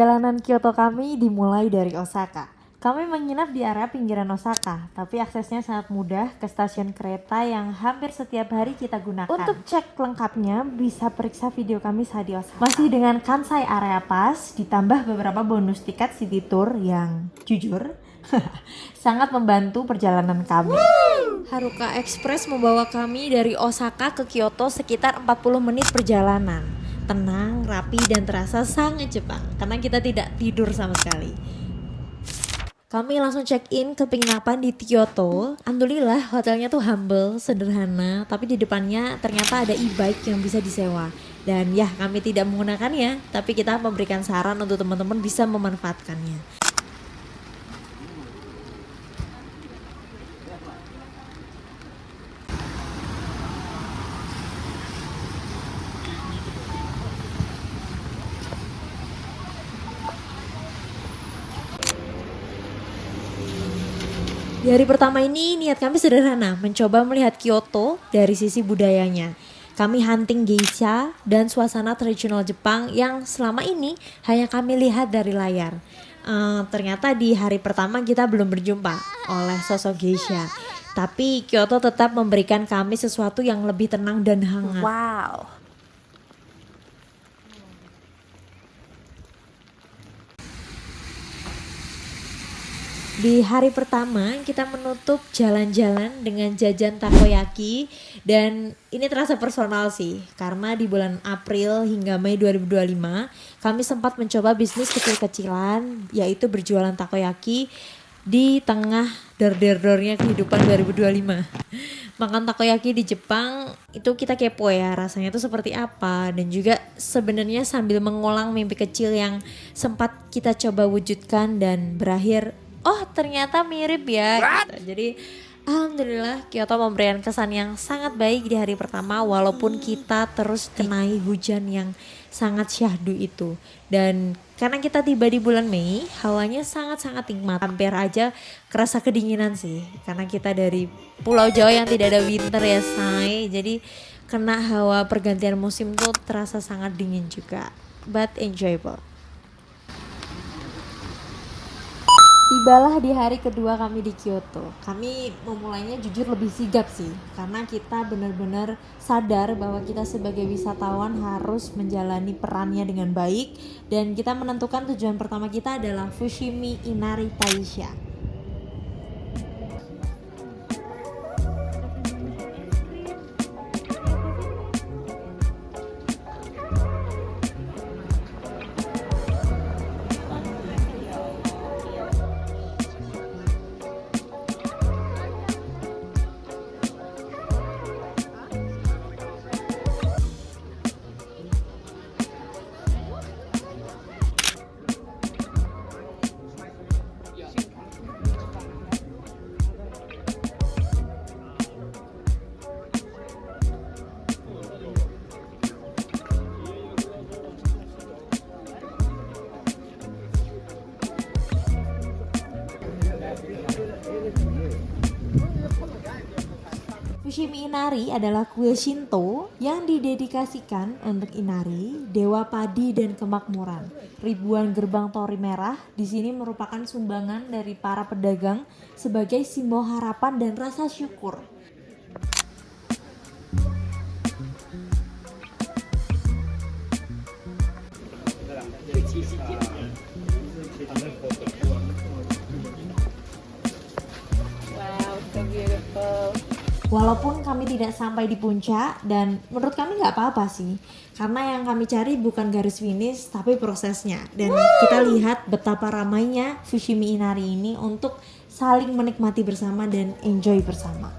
Perjalanan Kyoto kami dimulai dari Osaka. Kami menginap di area pinggiran Osaka, tapi aksesnya sangat mudah ke stasiun kereta yang hampir setiap hari kita gunakan. Untuk cek lengkapnya, bisa periksa video kami saat di Osaka. Masih dengan Kansai Area Pass, ditambah beberapa bonus tiket city tour yang jujur sangat membantu perjalanan kami. Haruka Express membawa kami dari Osaka ke Kyoto sekitar 40 menit perjalanan. Tenang, rapi, dan terasa sangat Jepang karena kita tidak tidur sama sekali. Kami langsung check-in ke penginapan di Kyoto. Alhamdulillah hotelnya tuh humble, sederhana, tapi di depannya ternyata ada e-bike yang bisa disewa. Dan ya, kami tidak menggunakannya, tapi kita memberikan saran untuk teman-teman bisa memanfaatkannya. Di hari pertama ini niat kami sederhana, mencoba melihat Kyoto dari sisi budayanya. Kami hunting geisha dan suasana tradisional Jepang yang selama ini hanya kami lihat dari layar. Ternyata di hari pertama kita belum berjumpa oleh sosok geisha. Tapi Kyoto tetap memberikan kami sesuatu yang lebih tenang dan hangat. Wow. Di hari pertama kita menutup jalan-jalan dengan jajan takoyaki dan ini terasa personal sih karena di bulan April hingga Mei 2025 kami sempat mencoba bisnis kecil-kecilan yaitu berjualan takoyaki di tengah dor-dor-dornya kehidupan 2025. Makan takoyaki di Jepang itu kita kepo ya rasanya itu seperti apa dan juga sebenarnya sambil mengulang mimpi kecil yang sempat kita coba wujudkan dan berakhir oh ternyata mirip ya gitu. Jadi alhamdulillah Kyoto memberikan kesan yang sangat baik di hari pertama walaupun kita terus kenai hujan yang sangat syahdu itu. Dan karena kita tiba di bulan Mei, hawanya sangat-sangat nikmat. Hampir aja kerasa kedinginan sih karena kita dari Pulau Jawa yang tidak ada winter ya say. Jadi kena hawa pergantian musim tuh terasa sangat dingin juga. But enjoyable. Tibalah di hari kedua kami di Kyoto. Kami memulainya jujur lebih sigap sih, karena kita benar-benar sadar bahwa kita sebagai wisatawan harus menjalani perannya dengan baik dan kita menentukan tujuan pertama kita adalah Fushimi Inari Taisha. Fushimi Inari adalah kuil Shinto yang didedikasikan untuk Inari, dewa padi dan kemakmuran. Ribuan gerbang tori merah di sini merupakan sumbangan dari para pedagang sebagai simbol harapan dan rasa syukur. Wow, so beautiful. Walaupun kami tidak sampai di puncak dan menurut kami nggak apa-apa sih karena yang kami cari bukan garis finish tapi prosesnya dan kita lihat betapa ramainya Fushimi Inari ini untuk saling menikmati bersama dan enjoy bersama.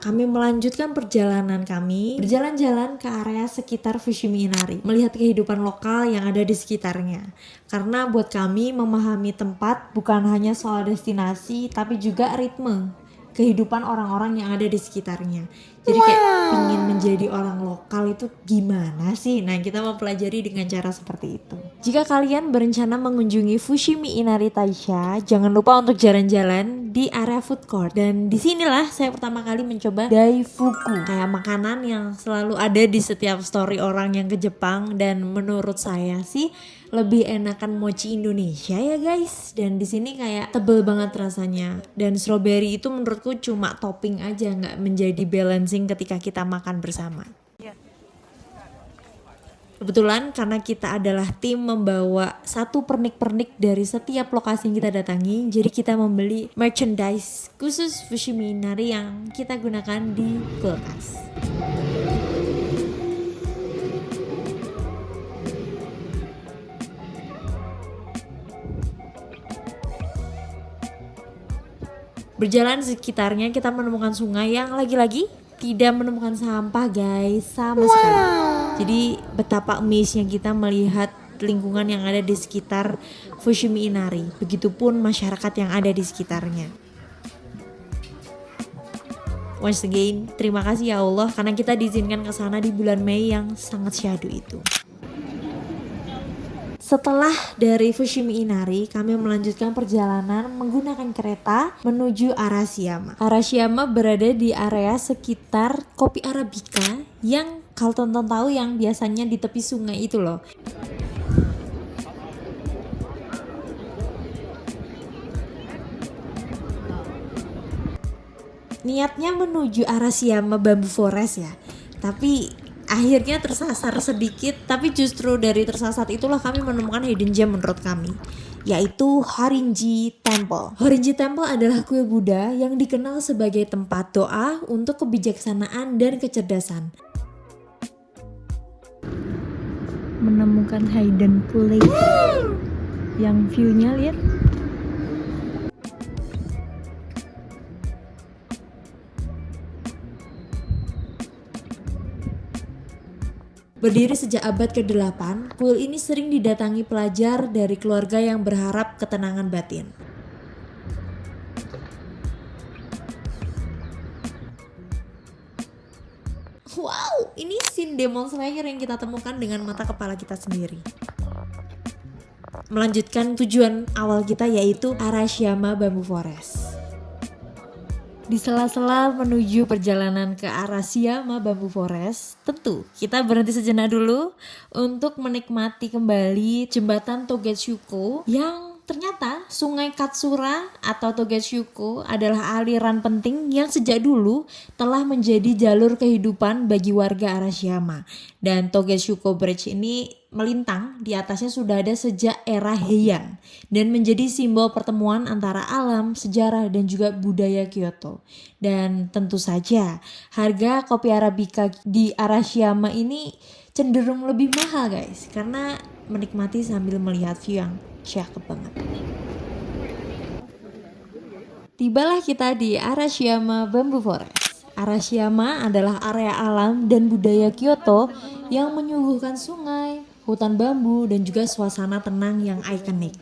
Kami melanjutkan perjalanan kami berjalan-jalan ke area sekitar Fushimi Inari, melihat kehidupan lokal yang ada di sekitarnya. Karena buat kami memahami tempat bukan hanya soal destinasi, tapi juga ritme kehidupan orang-orang yang ada di sekitarnya. Jadi kayak pingin menjadi orang lokal itu gimana sih? Nah, kita mau pelajari dengan cara seperti itu. Jika kalian berencana mengunjungi Fushimi Inari Taisha, jangan lupa untuk jalan-jalan di area food court. Dan disinilah saya pertama kali mencoba daifuku, kayak makanan yang selalu ada di setiap story orang yang ke Jepang. Dan menurut saya sih lebih enakan mochi Indonesia ya guys. Dan di sini kayak tebel banget rasanya. Dan strawberry itu menurutku cuma topping aja, nggak menjadi balancing ketika kita makan bersama. Kebetulan karena kita adalah tim membawa satu pernik-pernik dari setiap lokasi yang kita datangi, jadi kita membeli merchandise khusus Fushimi Inari yang kita gunakan di kulkas. Berjalan di sekitarnya kita menemukan sungai yang lagi-lagi tidak menemukan sampah guys, sama sekali. Jadi betapa amaze-nya kita melihat lingkungan yang ada di sekitar Fushimi Inari. Begitupun masyarakat yang ada di sekitarnya. Once again, terima kasih ya Allah karena kita diizinkan ke sana di bulan Mei yang sangat syahdu itu. Setelah dari Fushimi Inari, kami melanjutkan perjalanan menggunakan kereta menuju Arashiyama. Arashiyama berada di area sekitar kopi Arabica yang kalau tonton tahu yang biasanya di tepi sungai itu loh. Niatnya menuju Arashiyama Bamboo Forest ya, tapi akhirnya tersasar sedikit. Tapi justru dari tersasar itulah kami menemukan hidden gem menurut kami, yaitu Horinji Temple. Horinji Temple adalah kuil Buddha yang dikenal sebagai tempat doa untuk kebijaksanaan dan kecerdasan. Menemukan hidden place yang view-nya lihat. Berdiri sejak abad ke-8, kuil ini sering didatangi pelajar dari keluarga yang berharap ketenangan batin. Wow, ini scene Demon Slayer yang kita temukan dengan mata kepala kita sendiri. Melanjutkan tujuan awal kita yaitu Arashiyama Bamboo Forest. Di sela-sela menuju perjalanan ke Arashiyama Bamboo Forest, tentu kita berhenti sejenak dulu untuk menikmati kembali jembatan Togetsuko yang ternyata sungai Katsura atau Togetsuko adalah aliran penting yang sejak dulu telah menjadi jalur kehidupan bagi warga Arashiyama. Dan Togetsuko Bridge ini melintang di atasnya sudah ada sejak era Heian dan menjadi simbol pertemuan antara alam, sejarah dan juga budaya Kyoto. Dan tentu saja harga kopi Arabica di Arashiyama ini cenderung lebih mahal guys, karena menikmati sambil melihat view yang cakep banget. Tibalah kita di Arashiyama Bamboo Forest. Arashiyama adalah area alam dan budaya Kyoto yang menyuguhkan sungai, hutan bambu, dan juga suasana tenang yang ikonik.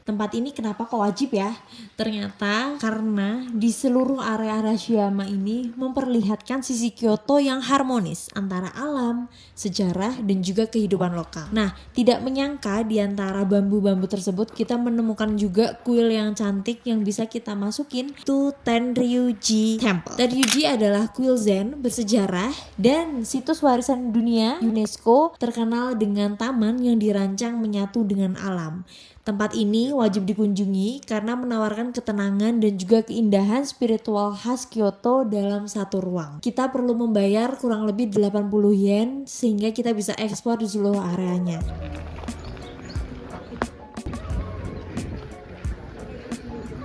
Tempat ini kenapa kok wajib ya? Ternyata karena di seluruh area Arashiyama ini memperlihatkan sisi Kyoto yang harmonis antara alam, sejarah, dan juga kehidupan lokal. Nah, tidak menyangka di antara bambu-bambu tersebut kita menemukan juga kuil yang cantik yang bisa kita masukin to Tenryuji Temple. Tenryuji adalah kuil Zen bersejarah dan situs warisan dunia UNESCO terkenal dengan taman yang dirancang menyatu dengan alam. Tempat ini wajib dikunjungi karena menawarkan ketenangan dan juga keindahan spiritual khas Kyoto dalam satu ruang. Kita perlu membayar kurang lebih 80 yen sehingga kita bisa eksplor di seluruh areanya.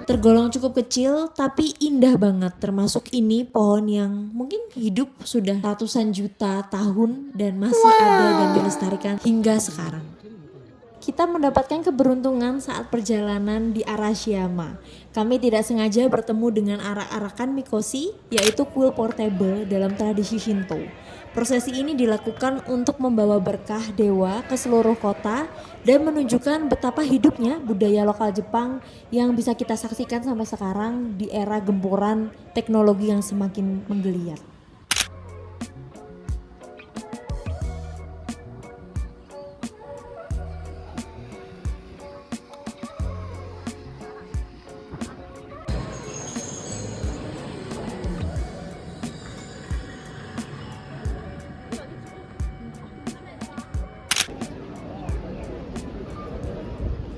Tergolong cukup kecil tapi indah banget, termasuk ini pohon yang mungkin hidup sudah ratusan juta tahun dan masih ada dan dilestarikan hingga sekarang. Kita mendapatkan keberuntungan saat perjalanan di Arashiyama. Kami tidak sengaja bertemu dengan arak-arakan mikoshi, yaitu kuil portable dalam tradisi Shinto. Prosesi ini dilakukan untuk membawa berkah dewa ke seluruh kota dan menunjukkan betapa hidupnya budaya lokal Jepang yang bisa kita saksikan sampai sekarang di era gempuran teknologi yang semakin menggeliat.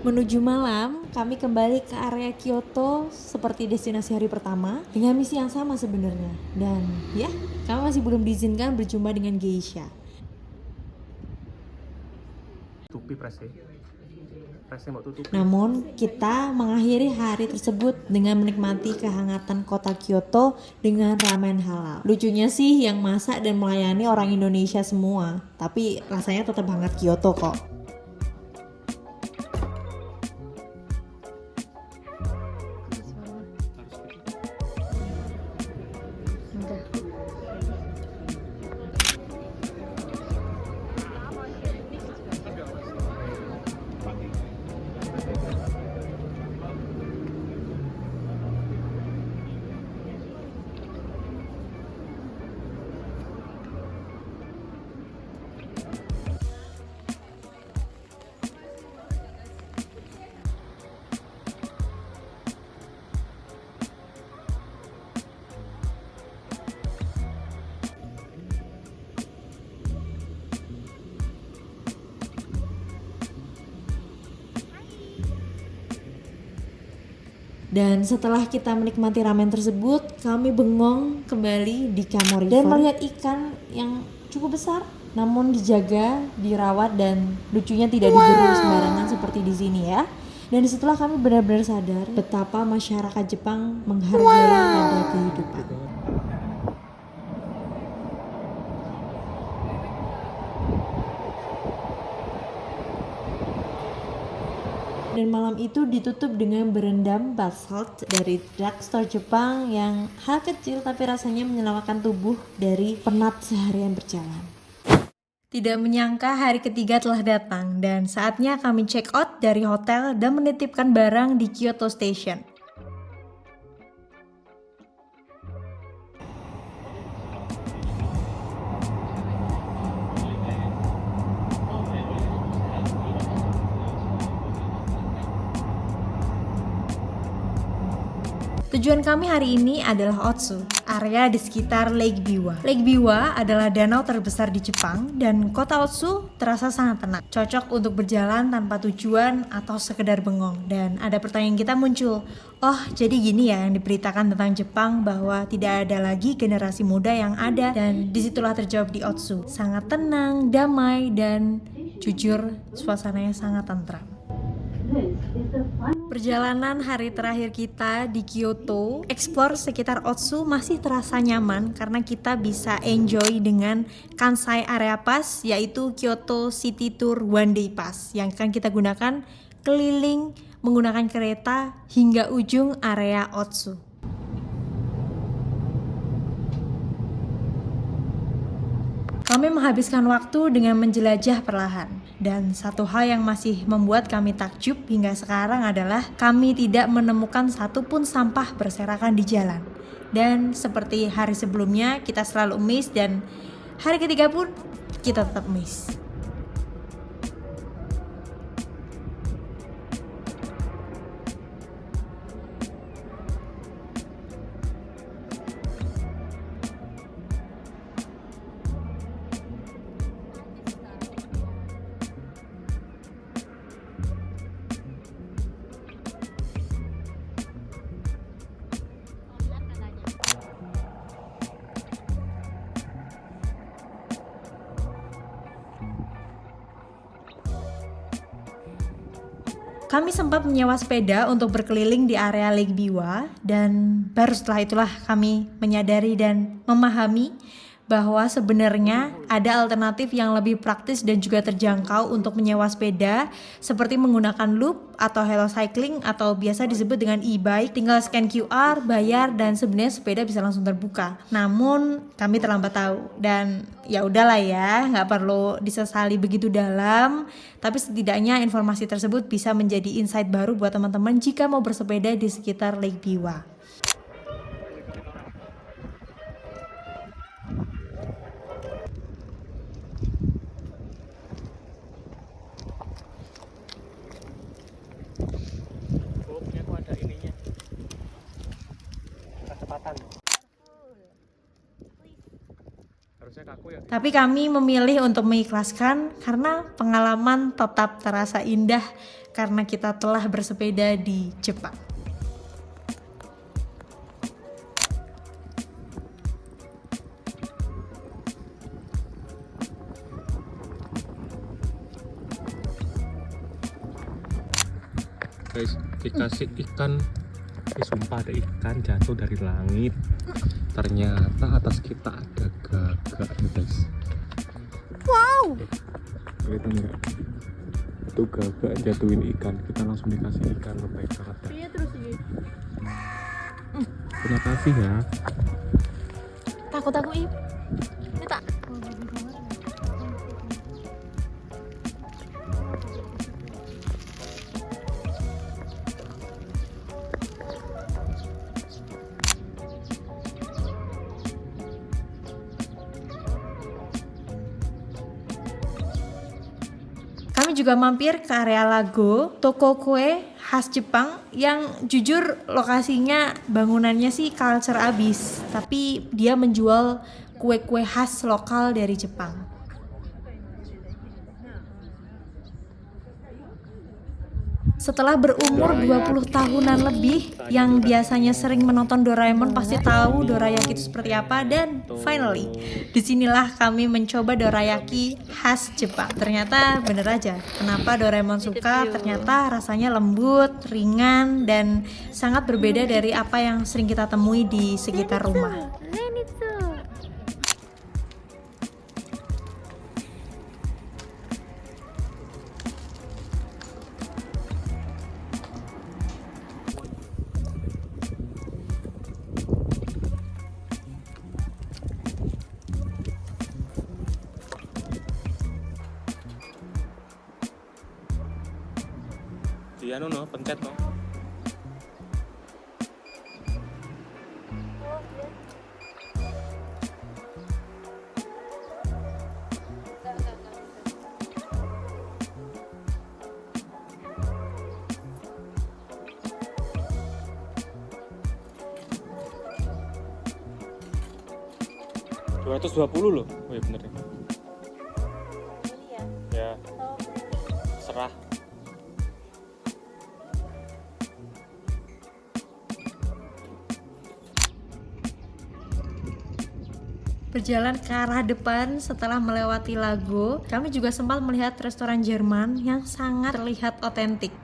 Menuju malam, kami kembali ke area Kyoto seperti destinasi hari pertama dengan misi yang sama sebenarnya. Dan ya, kami masih belum diizinkan berjumpa dengan geisha. Namun, kita mengakhiri hari tersebut dengan menikmati kehangatan kota Kyoto dengan ramen halal. Lucunya sih yang masak dan melayani orang Indonesia semua, tapi rasanya tetap hangat Kyoto kok. Dan setelah kita menikmati ramen tersebut, kami bengong kembali di Kamo River dan melihat ikan yang cukup besar, namun dijaga, dirawat dan lucunya tidak digerus sembarangan seperti di sini ya. Dan disitulah kami benar-benar sadar betapa masyarakat Jepang menghargai nada kehidupan. Dan malam itu ditutup dengan berendam bath salt dari drugstore Jepang yang hal kecil tapi rasanya menyelamatkan tubuh dari penat seharian berjalan. Tidak menyangka hari ketiga telah datang dan saatnya kami check out dari hotel dan menitipkan barang di Kyoto Station. Tujuan kami hari ini adalah Otsu, area di sekitar Lake Biwa. Lake Biwa adalah danau terbesar di Jepang dan kota Otsu terasa sangat tenang, cocok untuk berjalan tanpa tujuan atau sekedar bengong. Dan ada pertanyaan kita muncul, oh jadi gini ya yang diberitakan tentang Jepang bahwa tidak ada lagi generasi muda yang ada, dan disitulah terjawab di Otsu. Sangat tenang, damai, dan jujur suasananya sangat tentram. Perjalanan hari terakhir kita di Kyoto, explore sekitar Otsu masih terasa nyaman karena kita bisa enjoy dengan Kansai Area Pass, yaitu Kyoto City Tour One Day Pass yang akan kita gunakan keliling menggunakan kereta hingga ujung area Otsu. Kami menghabiskan waktu dengan menjelajah perlahan. Dan satu hal yang masih membuat kami takjub hingga sekarang adalah kami tidak menemukan satupun sampah berserakan di jalan. Dan seperti hari sebelumnya kita selalu miss, dan hari ketiga pun kita tetap miss. kami sempat menyewa sepeda untuk berkeliling di area Lake Biwa, dan baru setelah itulah kami menyadari dan memahami bahwa sebenarnya ada alternatif yang lebih praktis dan juga terjangkau untuk menyewa sepeda, seperti menggunakan loop atau Hello Cycling atau biasa disebut dengan e-bike. Tinggal scan QR, bayar, dan sebenarnya sepeda bisa langsung terbuka. Namun kami terlambat tahu, dan ya udahlah ya, nggak perlu disesali begitu dalam. Tapi setidaknya informasi tersebut bisa menjadi insight baru buat teman-teman jika mau bersepeda di sekitar Lake Biwa. Tapi kami memilih untuk mengikhlaskan karena pengalaman tetap terasa indah karena kita telah bersepeda di Jepang. Guys, dikasih ikan, sumpah ada ikan jatuh dari langit. Ternyata atas kita ada gagak ya guys. Wow. Kelihatan nggak? Itu gagak jatuhin ikan, kita langsung dikasih ikan ke mereka. Iya terus ini. Terima kasih ya. Takut aku ini tak. Kami juga mampir ke area Lago, toko kue khas Jepang yang jujur lokasinya bangunannya sih culture abis, tapi dia menjual kue-kue khas lokal dari Jepang. Setelah berumur 20 tahunan lebih, yang biasanya sering menonton Doraemon pasti tahu dorayaki itu seperti apa, dan finally, disinilah kami mencoba dorayaki khas Jepang. Ternyata bener aja, kenapa Doraemon suka, ternyata rasanya lembut, ringan, dan sangat berbeda dari apa yang sering kita temui di sekitar rumah. Dia no pencet no. $220 loh. Oh iya bener ya. Ya. Serah. Berjalan ke arah depan setelah melewati Lago, kami juga sempat melihat restoran Jerman yang sangat terlihat otentik.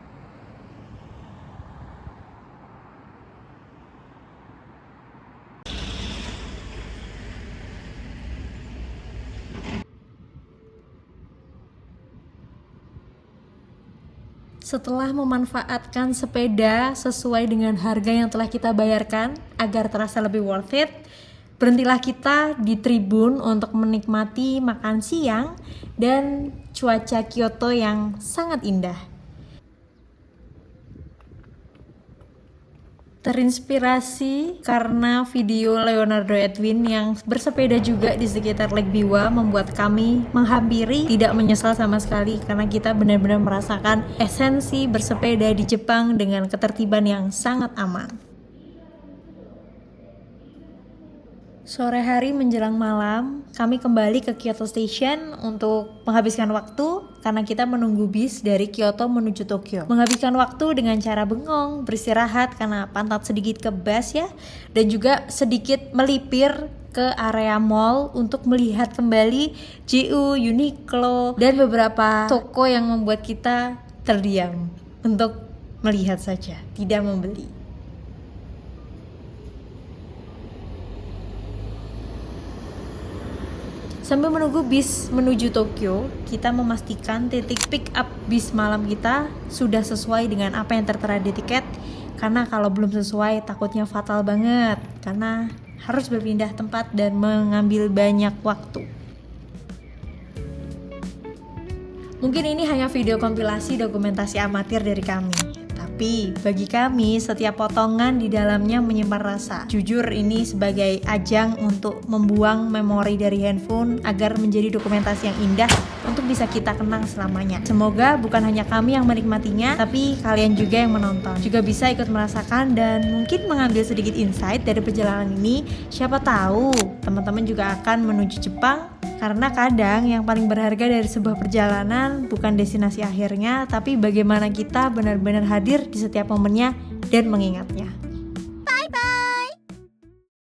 Setelah memanfaatkan sepeda sesuai dengan harga yang telah kita bayarkan agar terasa lebih worth it, berhentilah kita di tribun untuk menikmati makan siang dan cuaca Kyoto yang sangat indah. Terinspirasi karena video Leonardo Edwin yang bersepeda juga di sekitar Lake Biwa membuat kami menghampiri, tidak menyesal sama sekali karena kita benar-benar merasakan esensi bersepeda di Jepang dengan ketertiban yang sangat aman. Sore hari menjelang malam, kami kembali ke Kyoto Station untuk menghabiskan waktu karena kita menunggu bis dari Kyoto menuju Tokyo. Menghabiskan waktu dengan cara bengong, beristirahat karena pantat sedikit kebas ya, dan juga sedikit melipir ke area mall untuk melihat kembali GU, Uniqlo, dan beberapa toko yang membuat kita terdiam. untuk melihat saja, tidak membeli. Sambil menunggu bis menuju Tokyo, kita memastikan titik pick up bis malam kita sudah sesuai dengan apa yang tertera di tiket. Karena kalau belum sesuai takutnya fatal banget, karena harus berpindah tempat dan mengambil banyak waktu. Mungkin ini hanya video kompilasi dokumentasi amatir dari kami. Tapi bagi kami setiap potongan di dalamnya menyimpan rasa. Jujur ini sebagai ajang untuk membuang memori dari handphone agar menjadi dokumentasi yang indah untuk bisa kita kenang selamanya. Semoga bukan hanya kami yang menikmatinya, tapi kalian juga yang menonton juga bisa ikut merasakan dan mungkin mengambil sedikit insight dari perjalanan ini. Siapa tahu teman-teman juga akan menuju Jepang. Karena kadang yang paling berharga dari sebuah perjalanan bukan destinasi akhirnya, tapi bagaimana kita benar-benar hadir di setiap momennya dan mengingatnya.